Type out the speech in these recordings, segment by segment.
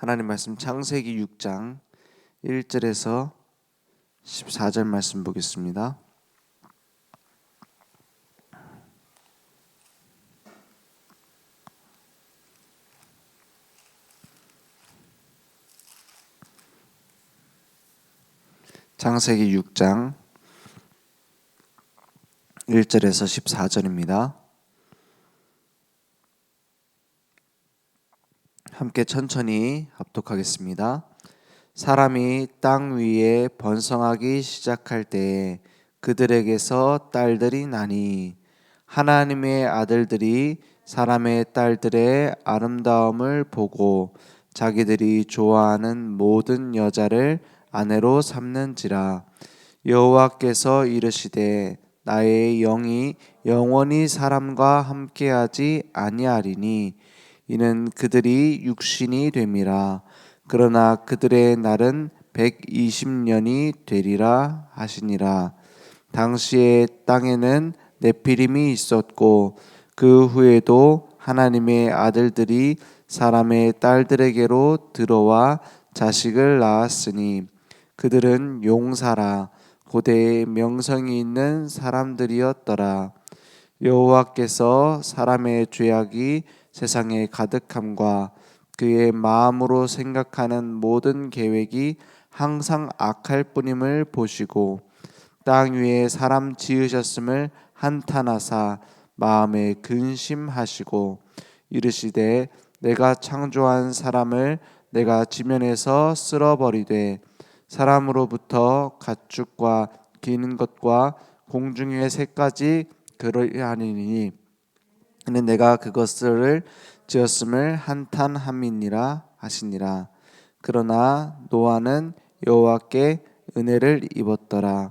하나님 말씀 창세기 6장 1절에서 14절 말씀 보겠습니다. 창세기 6장 1절에서 14절입니다. 함께 천천히 합독하겠습니다. 사람이 땅 위에 번성하기 시작할 때에 그들에게서 딸들이 나니 하나님의 아들들이 사람의 딸들의 아름다움을 보고 자기들이 좋아하는 모든 여자를 아내로 삼는지라. 여호와께서 이르시되 나의 영이 영원히 사람과 함께하지 아니하리니 이는 그들이 육신이 됨이라. 그러나 그들의 날은 120년이 되리라 하시니라. 당시에 땅에는 네피림이 있었고 그 후에도 하나님의 아들들이 사람의 딸들에게로 들어와 자식을 낳았으니 그들은 용사라 고대에 명성이 있는 사람들이었더라. 여호와께서 사람의 죄악이 세상에 가득함과 그의 마음으로 생각하는 모든 계획이 항상 악할 뿐임을 보시고 땅 위에 사람 지으셨음을 한탄하사 마음에 근심하시고 이르시되 내가 창조한 사람을 내가 지면에서 쓸어버리되 사람으로부터 가축과 기는 것과 공중의 새까지 그러하니니 이는 내가 그것을 지었음을 한탄함이니라 하시니라. 그러나 노아는 여호와께 은혜를 입었더라.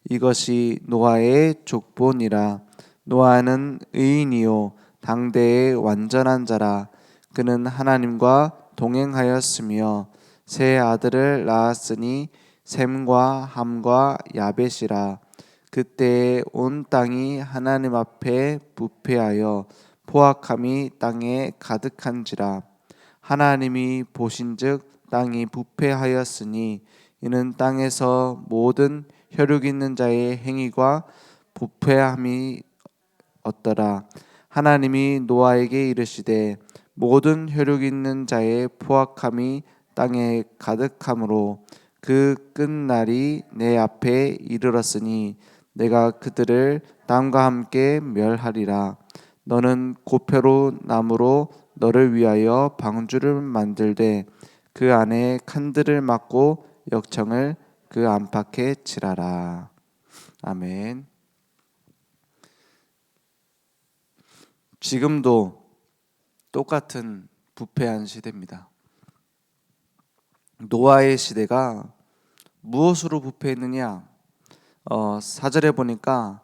이것이 노아의 족본이라. 노아는 의인이요 당대의 완전한 자라. 그는 하나님과 동행하였으며 세 아들을 낳았으니 셈과 함과 야벳이라. 그때에 온 땅이 하나님 앞에 부패하여 포악함이 땅에 가득한지라. 하나님이 보신즉 땅이 부패하였으니 이는 땅에서 모든 혈육 있는 자의 행위가 부패함이 없더라. 하나님이 노아에게 이르시되 모든 혈육 있는 자의 포악함이 땅에 가득함으로 그 끝날이 내 앞에 이르렀으니 내가 그들을 땅과 함께 멸하리라. 너는 고표로 나무로 너를 위하여 방주를 만들되 그 안에 칸들을 막고 역청을 그 안팎에 칠하라. 아멘. 지금도 똑같은 부패한 시대입니다. 노아의 시대가 무엇으로 부패했느냐? 4절에 보니까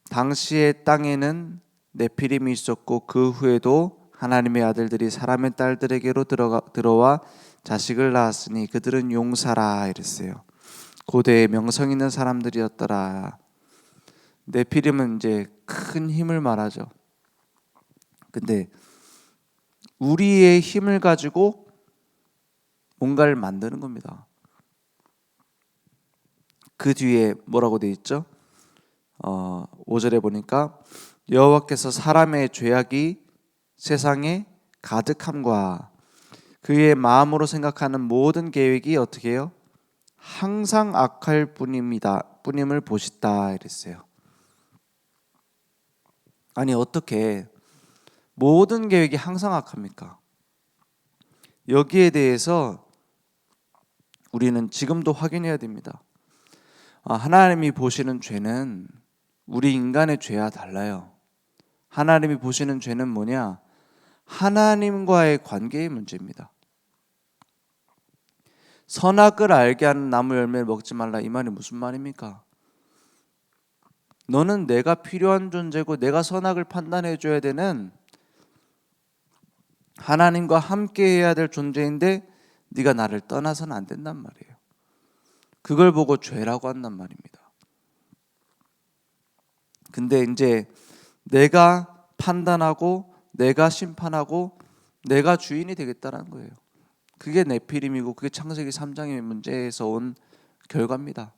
당시의 땅에는 네피림이 있었고 그 후에도 하나님의 아들들이 사람의 딸들에게로 들어와 자식을 낳았으니 그들은 용사라 이랬어요. 고대에 명성 있는 사람들이었더라. 네피림은 이제 큰 힘을 말하죠. 근데 우리의 힘을 가지고 뭔가를 만드는 겁니다. 그 뒤에 뭐라고 돼 있죠? 5절에 보니까 여호와께서 사람의 죄악이 세상에 가득함과 그의 마음으로 생각하는 모든 계획이 어떻게 해요? 항상 악할 뿐임을 보시다 이랬어요. 아니 어떻게 모든 계획이 항상 악합니까? 여기에 대해서 우리는 지금도 확인해야 됩니다. 하나님이 보시는 죄는 우리 인간의 죄와 달라요. 하나님이 보시는 죄는 뭐냐? 하나님과의 관계의 문제입니다. 선악을 알게 하는 나무 열매를 먹지 말라 이 말이 무슨 말입니까? 너는 내가 필요한 존재고 내가 선악을 판단해 줘야 되는 하나님과 함께 해야 될 존재인데 네가 나를 떠나서는 안 된단 말이에요. 그걸 보고 죄라고 한단 말입니다. 근데 이제 내가 판단하고 내가 심판하고 내가 주인이 되겠다는 거예요. 그게 네피림이고 그게 창세기 3장의 문제에서 온 결과입니다.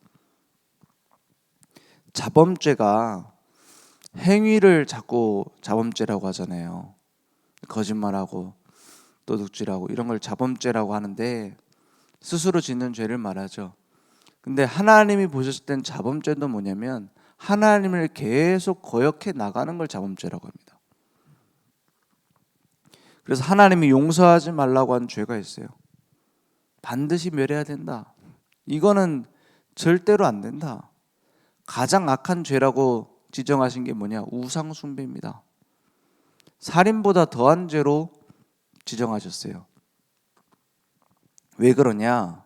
자범죄가 행위를 자꾸 자범죄라고 하잖아요. 거짓말하고 도둑질하고 이런 걸 자범죄라고 하는데 스스로 짓는 죄를 말하죠. 근데 하나님이 보셨을 땐 자범죄도 뭐냐면 하나님을 계속 거역해 나가는 걸 자범죄라고 합니다. 그래서 하나님이 용서하지 말라고 한 죄가 있어요. 반드시 멸해야 된다. 이거는 절대로 안 된다. 가장 악한 죄라고 지정하신 게 뭐냐? 우상 숭배입니다. 살인보다 더한 죄로 지정하셨어요. 왜 그러냐?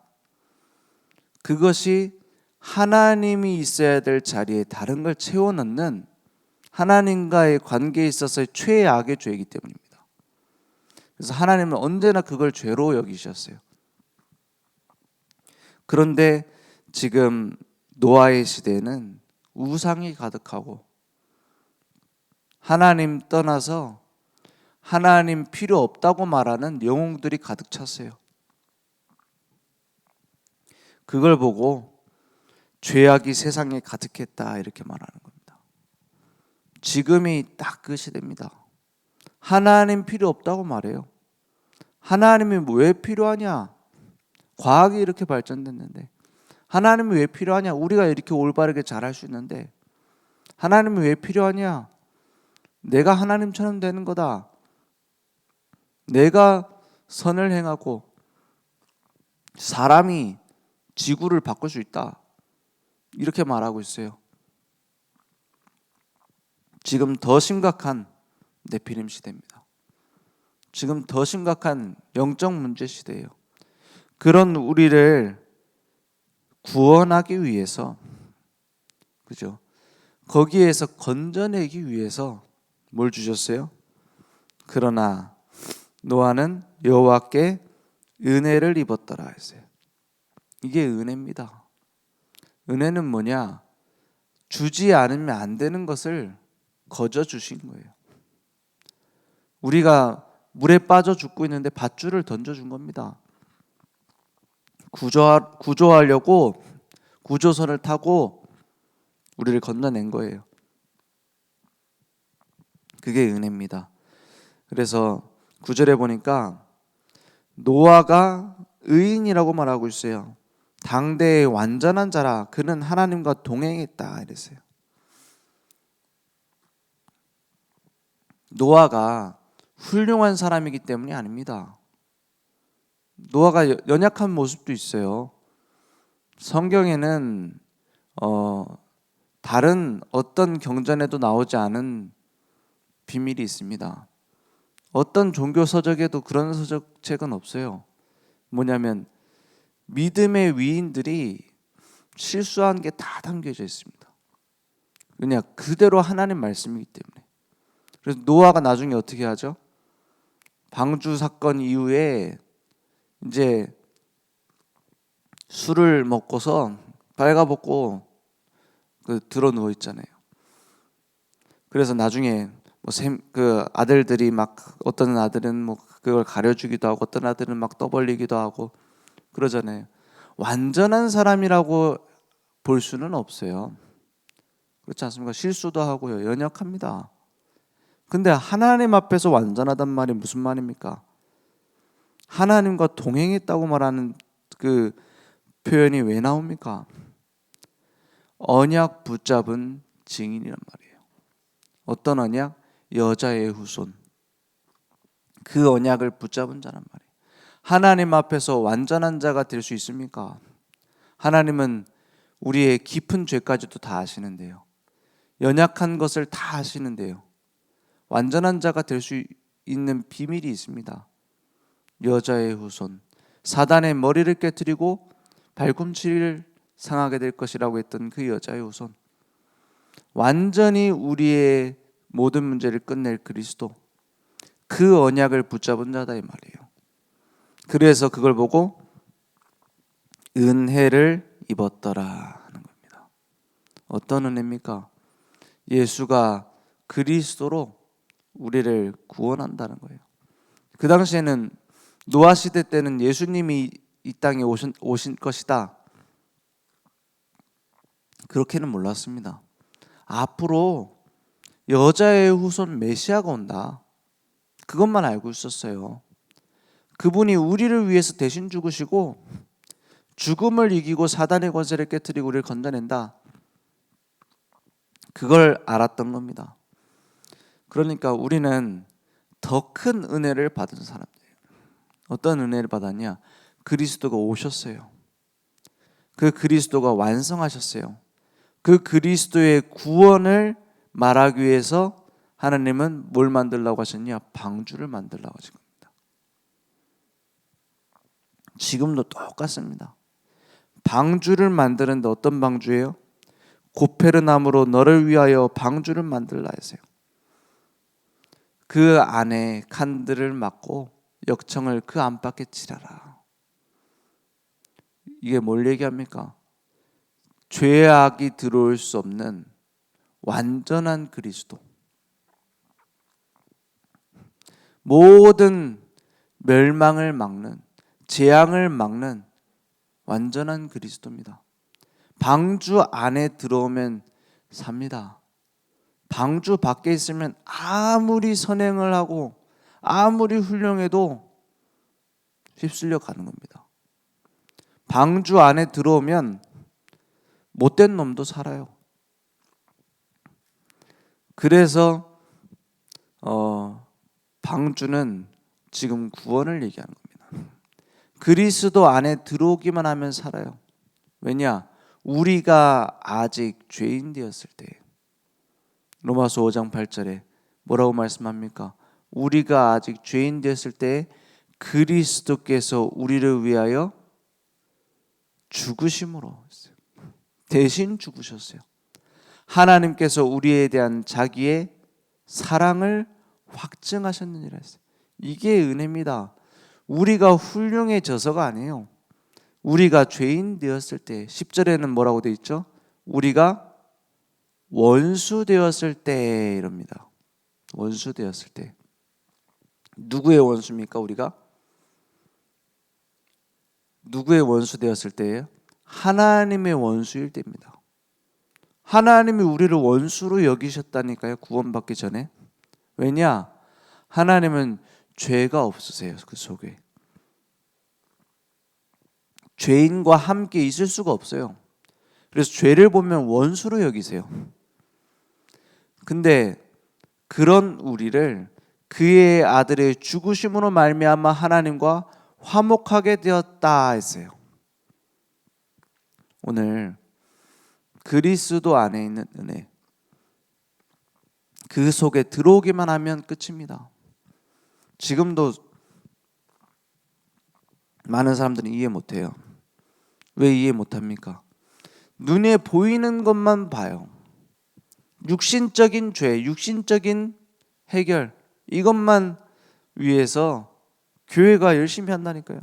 그것이 하나님이 있어야 될 자리에 다른 걸 채워넣는 하나님과의 관계에 있어서의 최악의 죄이기 때문입니다. 그래서 하나님은 언제나 그걸 죄로 여기셨어요. 그런데 지금 노아의 시대에는 우상이 가득하고 하나님 떠나서 하나님 필요 없다고 말하는 영웅들이 가득 찼어요. 그걸 보고 죄악이 세상에 가득했다 이렇게 말하는 겁니다. 지금이 딱 그 시대입니다. 하나님 필요 없다고 말해요. 하나님이 왜 필요하냐? 과학이 이렇게 발전됐는데 하나님이 왜 필요하냐? 우리가 이렇게 올바르게 잘할 수 있는데 하나님이 왜 필요하냐? 내가 하나님처럼 되는 거다. 내가 선을 행하고 사람이 지구를 바꿀 수 있다. 이렇게 말하고 있어요. 지금 더 심각한 네피림 시대입니다. 지금 더 심각한 영적 문제 시대예요. 그런 우리를 구원하기 위해서, 그죠? 거기에서 건져내기 위해서 뭘 주셨어요? 그러나 노아는 여호와께 은혜를 입었더라 했어요. 이게 은혜입니다. 은혜는 뭐냐? 주지 않으면 안 되는 것을 거저 주신 거예요. 우리가 물에 빠져 죽고 있는데 밧줄을 던져준 겁니다. 구조하려고 구조선을 타고 우리를 건너낸 거예요. 그게 은혜입니다. 그래서 9절에 보니까 노아가 의인이라고 말하고 있어요. 당대의 완전한 자라 그는 하나님과 동행했다 이랬어요. 노아가 훌륭한 사람이기 때문이 아닙니다. 노아가 연약한 모습도 있어요. 성경에는 다른 어떤 경전에도 나오지 않은 비밀이 있습니다. 어떤 종교 서적에도 그런 서적책은 없어요. 뭐냐면 믿음의 위인들이 실수한 게 다 담겨져 있습니다. 그냥 그대로 하나님 말씀이기 때문에. 그래서 노아가 나중에 어떻게 하죠? 방주 사건 이후에 이제 술을 먹고서 발가벗고 들어 누워 있잖아요. 그래서 나중에 그 아들들이 막 어떤 아들은 그걸 가려주기도 하고 어떤 아들은 막 떠벌리기도 하고 그러잖아요. 완전한 사람이라고 볼 수는 없어요. 그렇지 않습니까? 실수도 하고요. 연약합니다. 근데 하나님 앞에서 완전하단 말이 무슨 말입니까? 하나님과 동행했다고 말하는 그 표현이 왜 나옵니까? 언약 붙잡은 증인이란 말이에요. 어떤 언약? 여자의 후손. 그 언약을 붙잡은 자란 말이에요. 하나님 앞에서 완전한 자가 될 수 있습니까? 하나님은 우리의 깊은 죄까지도 다 아시는데요. 연약한 것을 다 아시는데요. 완전한 자가 될 수 있는 비밀이 있습니다. 여자의 후손. 사단의 머리를 깨뜨리고 발꿈치를 상하게 될 것이라고 했던 그 여자의 후손. 완전히 우리의 모든 문제를 끝낼 그리스도. 그 언약을 붙잡은 자다 이 말이에요. 그래서 그걸 보고 은혜를 입었더라 하는 겁니다. 어떤 은혜입니까? 예수가 그리스도로 우리를 구원한다는 거예요. 그 당시에는 노아 시대 때는 예수님이 이 땅에 오신 것이다, 그렇게는 몰랐습니다. 앞으로 여자의 후손 메시아가 온다, 그것만 알고 있었어요. 그분이 우리를 위해서 대신 죽으시고 죽음을 이기고 사단의 권세를 깨뜨리고 우리를 건져낸다, 그걸 알았던 겁니다. 그러니까 우리는 더 큰 은혜를 받은 사람들이에요. 어떤 은혜를 받았냐? 그리스도가 오셨어요. 그 그리스도가 완성하셨어요. 그 그리스도의 구원을 말하기 위해서 하나님은 뭘 만들려고 하셨냐? 방주를 만들려고 하신 겁니다. 지금도 똑같습니다. 방주를 만드는데 어떤 방주예요? 고페르나무로 너를 위하여 방주를 만들라 했어요. 그 안에 칸들을 막고 역청을 그 안팎에 칠하라. 이게 뭘 얘기합니까? 죄악이 들어올 수 없는 완전한 그리스도, 모든 멸망을 막는, 재앙을 막는 완전한 그리스도입니다. 방주 안에 들어오면 삽니다. 방주 밖에 있으면 아무리 선행을 하고 아무리 훌륭해도 휩쓸려 가는 겁니다. 방주 안에 들어오면 못된 놈도 살아요. 그래서 방주는 지금 구원을 얘기하는 겁니다. 그리스도 안에 들어오기만 하면 살아요. 왜냐? 우리가 아직 죄인 되었을 때, 로마서 5장 8절에 뭐라고 말씀합니까? 우리가 아직 죄인 되었을 때 그리스도께서 우리를 위하여 죽으심으로 대신 죽으셨어요. 하나님께서 우리에 대한 자기의 사랑을 확증하셨느니라 했어요. 이게 은혜입니다. 우리가 훌륭해져서가 아니에요. 우리가 죄인 되었을 때, 10절에는 뭐라고 되어 있죠? 우리가 원수 되었을 때 이럽니다. 원수 되었을 때. 누구의 원수입니까? 우리가 누구의 원수 되었을 때예요? 하나님의 원수일 때입니다. 하나님이 우리를 원수로 여기셨다니까요, 구원받기 전에. 왜냐? 하나님은 죄가 없으세요. 그 속에 죄인과 함께 있을 수가 없어요. 그래서 죄를 보면 원수로 여기세요. 근데 그런 우리를 그의 아들의 죽으심으로 말미암아 하나님과 화목하게 되었다 했어요. 오늘 그리스도 안에 있는 은혜, 그 속에 들어오기만 하면 끝입니다. 지금도 많은 사람들은 이해 못해요. 왜 이해 못합니까? 눈에 보이는 것만 봐요. 육신적인 죄, 육신적인 해결, 이것만 위해서 교회가 열심히 한다니까요.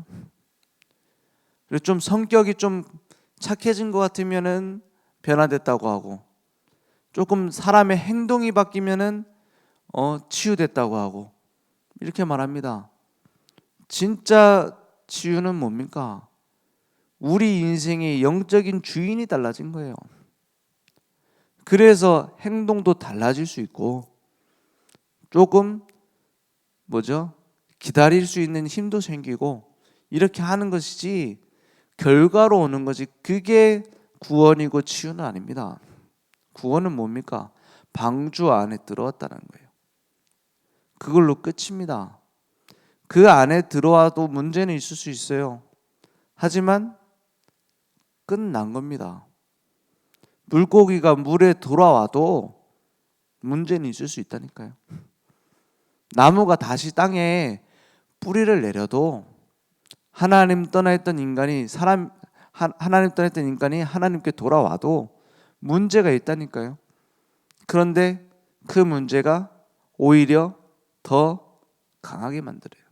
그리고 좀 성격이 좀 착해진 것 같으면은 변화됐다고 하고, 조금 사람의 행동이 바뀌면은 치유됐다고 하고, 이렇게 말합니다. 진짜 치유는 뭡니까? 우리 인생의 영적인 주인이 달라진 거예요. 그래서 행동도 달라질 수 있고, 조금 기다릴 수 있는 힘도 생기고, 이렇게 하는 것이지 결과로 오는 것이, 그게 구원이고 치유는 아닙니다. 구원은 뭡니까? 방주 안에 들어왔다는 거예요. 그걸로 끝입니다. 그 안에 들어와도 문제는 있을 수 있어요. 하지만 끝난 겁니다. 물고기가 물에 돌아와도 문제는 있을 수 있다니까요. 나무가 다시 땅에 뿌리를 내려도 하나님 떠나있던 인간이 하나님 떠나있던 인간이 하나님께 돌아와도 문제가 있다니까요. 그런데 그 문제가 오히려 더 강하게 만들어요.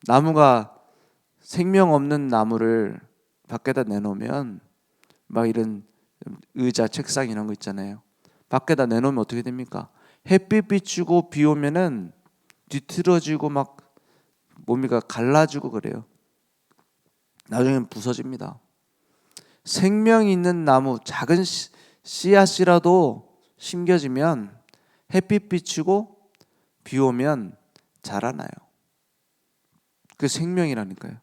나무가 생명 없는 나무를 밖에다 내놓으면, 막 이런 의자, 책상 이런 거 있잖아요. 밖에다 내놓으면 어떻게 됩니까? 햇빛 비추고 비 오면은 뒤틀어지고 막 뭡니까? 갈라지고 그래요. 나중엔 부서집니다. 생명이 있는 나무 작은 씨앗이라도 심겨지면 햇빛 비치고 비 오면 자라나요. 그 생명이라니까요.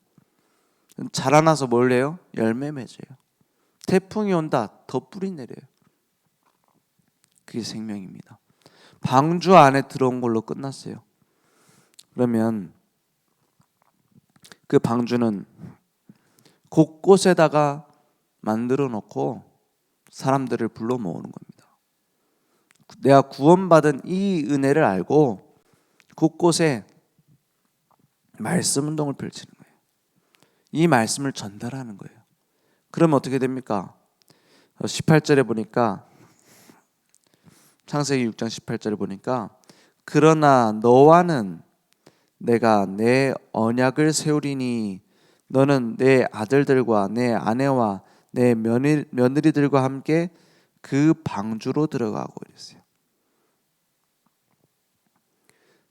자라나서 뭘 해요? 열매 맺어요. 태풍이 온다, 더 뿌리 내려요. 그게 생명입니다. 방주 안에 들어온 걸로 끝났어요. 그러면 그 방주는 곳곳에다가 만들어 놓고 사람들을 불러 모으는 겁니다. 내가 구원받은 이 은혜를 알고 곳곳에 말씀 운동을 펼치는 거예요. 이 말씀을 전달하는 거예요. 그러면 어떻게 됩니까? 18절에 보니까, 창세기 6장 18절에 보니까, 그러나 너와는 내가 내 언약을 세우리니 너는 내 아들들과 내 아내와 내 며느리들과 함께 그 방주로 들어가고 이랬어요.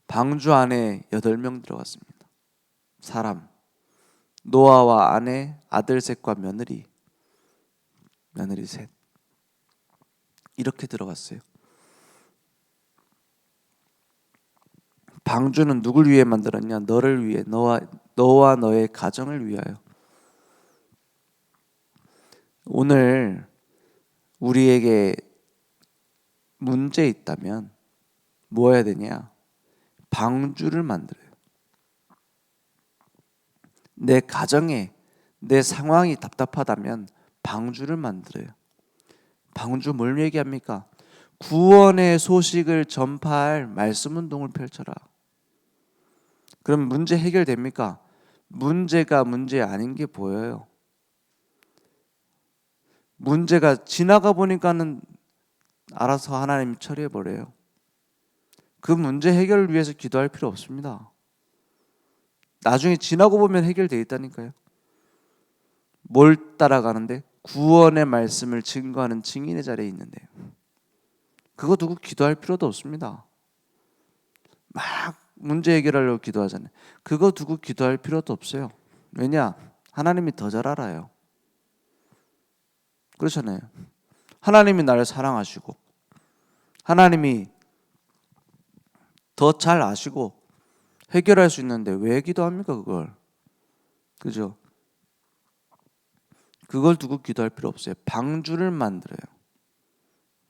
방주 안에 8명 들어갔습니다. 사람, 노아와 아내, 아들 셋과 며느리 셋, 이렇게 들어갔어요. 방주는 누굴 위해 만들었냐? 너를 위해, 너와 너의 가정을 위하여. 오늘 우리에게 문제 있다면 뭐 해야 되냐? 방주를 만들어요. 내 가정에 내 상황이 답답하다면 방주를 만들어요. 방주 뭘 얘기합니까? 구원의 소식을 전파할 말씀 운동을 펼쳐라. 그럼 문제 해결됩니까? 문제가 문제 아닌 게 보여요. 문제가 지나가 보니까는 알아서 하나님 처리해 버려요. 그 문제 해결을 위해서 기도할 필요 없습니다. 나중에 지나고 보면 해결되어 있다니까요. 뭘 따라가는데? 구원의 말씀을 증거하는 증인의 자리에 있는데, 그거 두고 기도할 필요도 없습니다. 막 문제 해결하려고 기도하잖아요. 그거 두고 기도할 필요도 없어요. 왜냐? 하나님이 더 잘 알아요. 그렇잖아요. 하나님이 나를 사랑하시고 하나님이 더 잘 아시고 해결할 수 있는데 왜 기도합니까? 그걸. 그죠? 그걸 두고 기도할 필요 없어요. 방주를 만들어요.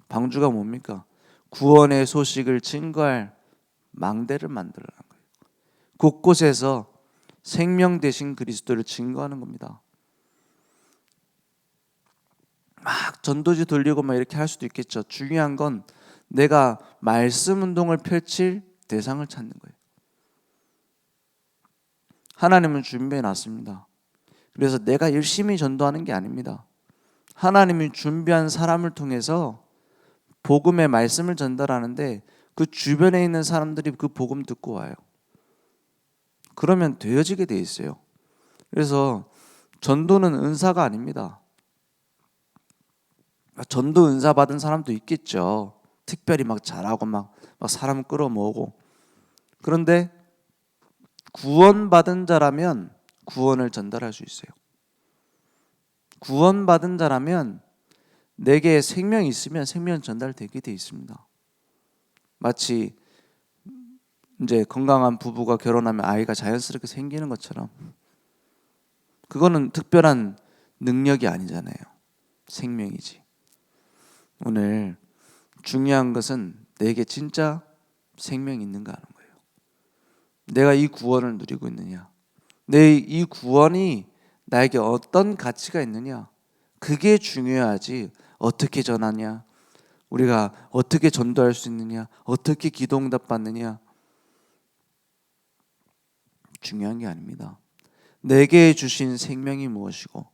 방주가 뭡니까? 구원의 소식을 증거할 망대를 만들라는 거예요. 곳곳에서 생명 되신 그리스도를 증거하는 겁니다. 막 전도지 돌리고 막 이렇게 할 수도 있겠죠. 중요한 건 내가 말씀 운동을 펼칠 대상을 찾는 거예요. 하나님은 준비해 놨습니다. 그래서 내가 열심히 전도하는 게 아닙니다. 하나님이 준비한 사람을 통해서 복음의 말씀을 전달하는데 그 주변에 있는 사람들이 그 복음 듣고 와요. 그러면 되어지게 돼 있어요. 그래서 전도는 은사가 아닙니다. 전도 은사 받은 사람도 있겠죠. 특별히 막 잘하고 막 사람 끌어모으고. 그런데 구원받은 자라면 구원을 전달할 수 있어요. 구원받은 자라면 내게 생명이 있으면 생명은 전달되게 돼 있습니다. 마치 이제 건강한 부부가 결혼하면 아이가 자연스럽게 생기는 것처럼, 그거는 특별한 능력이 아니잖아요. 생명이지. 오늘 중요한 것은 내게 진짜 생명이 있는가 하는 거예요. 내가 이 구원을 누리고 있느냐, 내 이 구원이 나에게 어떤 가치가 있느냐, 그게 중요하지 어떻게 전하냐, 우리가 어떻게 전도할 수 있느냐, 어떻게 기도응답 받느냐, 중요한 게 아닙니다. 내게 주신 생명이 무엇이고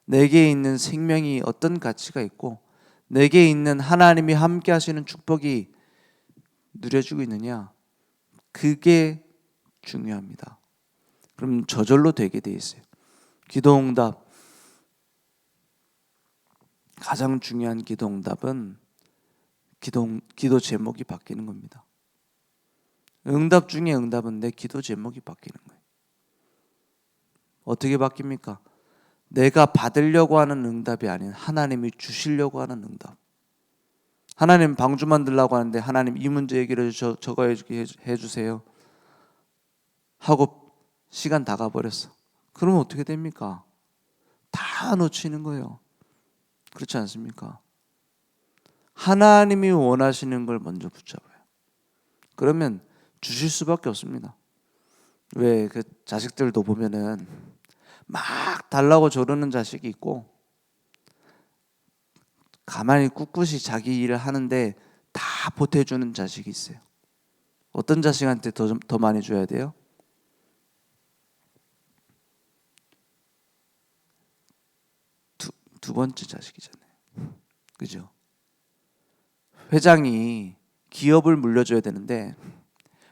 내게 있는 생명이 어떤 가치가 있고 내게 있는 하나님이 함께 하시는 축복이 누려지고 있느냐, 그게 중요합니다. 그럼 저절로 되게 돼 있어요. 기도응답, 가장 중요한 기도응답은 기도 제목이 바뀌는 겁니다. 응답 중에 응답은 내 기도 제목이 바뀌는 거예요. 어떻게 바뀝니까? 내가 받으려고 하는 응답이 아닌 하나님이 주시려고 하는 응답. 하나님 방주 만들려고 하는데 하나님 이 문제 얘기를 저거 해주세요 하고 시간 다 가버렸어. 그러면 어떻게 됩니까? 다 놓치는 거예요. 그렇지 않습니까? 하나님이 원하시는 걸 먼저 붙잡아요. 그러면 주실 수밖에 없습니다. 왜 그 자식들도 보면은 막 달라고 조르는 자식이 있고 가만히 꿋꿋이 자기 일을 하는데 다 보태주는 자식이 있어요. 어떤 자식한테 더 많이 줘야 돼요? 두 번째 자식이잖아요. 그죠? 회장이 기업을 물려줘야 되는데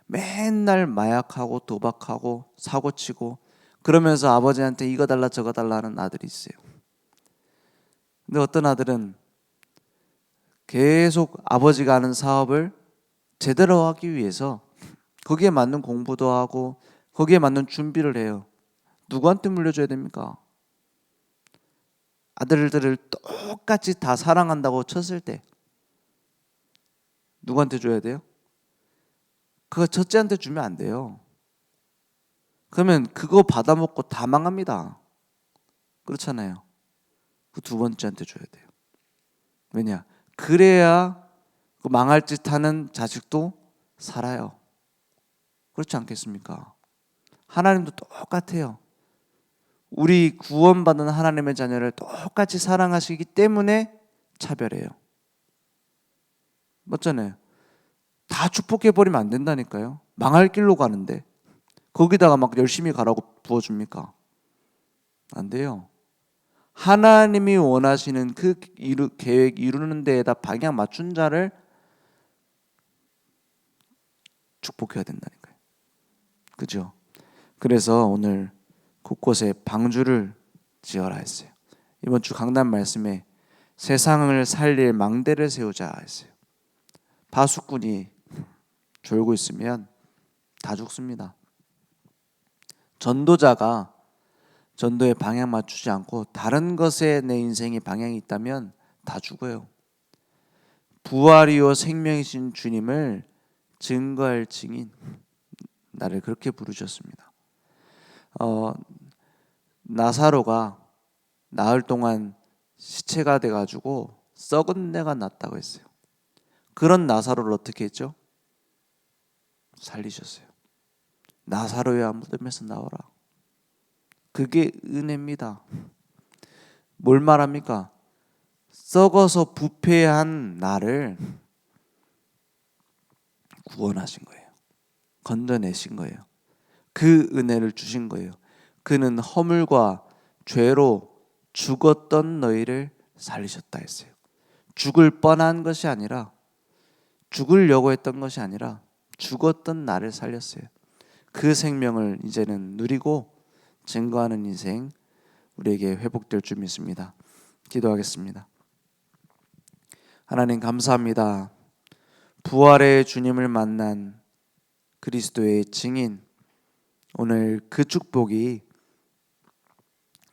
맨날 마약하고 도박하고 사고치고 그러면서 아버지한테 이거 달라 저거 달라 하는 아들이 있어요. 근데 어떤 아들은 계속 아버지가 하는 사업을 제대로 하기 위해서 거기에 맞는 공부도 하고 거기에 맞는 준비를 해요. 누구한테 물려줘야 됩니까? 아들들을 똑같이 다 사랑한다고 쳤을 때 누구한테 줘야 돼요? 그거 첫째한테 주면 안 돼요. 그러면 그거 받아먹고 다 망합니다. 그렇잖아요. 그 두 번째한테 줘야 돼요. 왜냐? 그래야 그 망할 짓 하는 자식도 살아요. 그렇지 않겠습니까? 하나님도 똑같아요. 우리 구원받은 하나님의 자녀를 똑같이 사랑하시기 때문에 차별해요. 맞잖아요. 다 축복해버리면 안 된다니까요. 망할 길로 가는데 거기다가 막 열심히 가라고 부어줍니까? 안 돼요. 하나님이 원하시는 그 계획 이루는 데에다 방향 맞춘 자를 축복해야 된다니까요. 그죠? 그래서 오늘 곳곳에 방주를 지어라 했어요. 이번 주 강단 말씀에 세상을 살릴 망대를 세우자 했어요. 파수꾼이 졸고 있으면 다 죽습니다. 전도자가 전도에 방향 맞추지 않고 다른 것에 내 인생의 방향이 있다면 다 죽어요. 부활이요 생명이신 주님을 증거할 증인, 나를 그렇게 부르셨습니다. 나사로가 나흘 동안 시체가 돼가지고 썩은 내가 났다고 했어요. 그런 나사로를 어떻게 했죠? 살리셨어요. 나사로야 무덤에서 나오라. 그게 은혜입니다. 뭘 말합니까? 썩어서 부패한 나를 구원하신 거예요. 건져내신 거예요. 그 은혜를 주신 거예요. 그는 허물과 죄로 죽었던 너희를 살리셨다 했어요. 죽을 뻔한 것이 아니라 죽으려고 했던 것이 아니라 죽었던 나를 살렸어요. 그 생명을 이제는 누리고 증거하는 인생 우리에게 회복될 줄 믿습니다. 기도하겠습니다. 하나님 감사합니다. 부활의 주님을 만난 그리스도의 증인, 오늘 그 축복이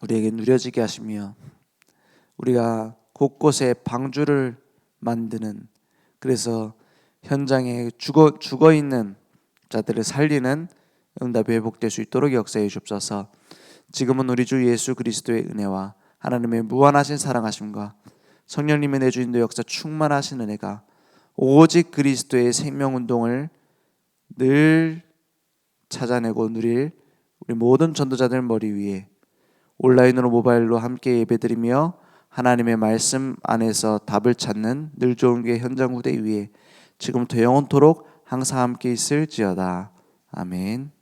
우리에게 누려지게 하시며 우리가 곳곳에 방주를 만드는, 그래서 현장에 죽어 있는 자들을 살리는 응답이 회복될 수 있도록 역사해 주옵소서. 지금은 우리 주 예수 그리스도의 은혜와 하나님의 무한하신 사랑하심과 성령님의 내주인도 역사 충만하신 은혜가 오직 그리스도의 생명운동을 늘 찾아내고 누릴 우리 모든 전도자들 머리 위에 온라인으로 모바일로 함께 예배드리며 하나님의 말씀 안에서 답을 찾는 늘 좋은 교회 현장 무대 위에 지금부터 영원토록 항상 함께 있을지어다. 아멘.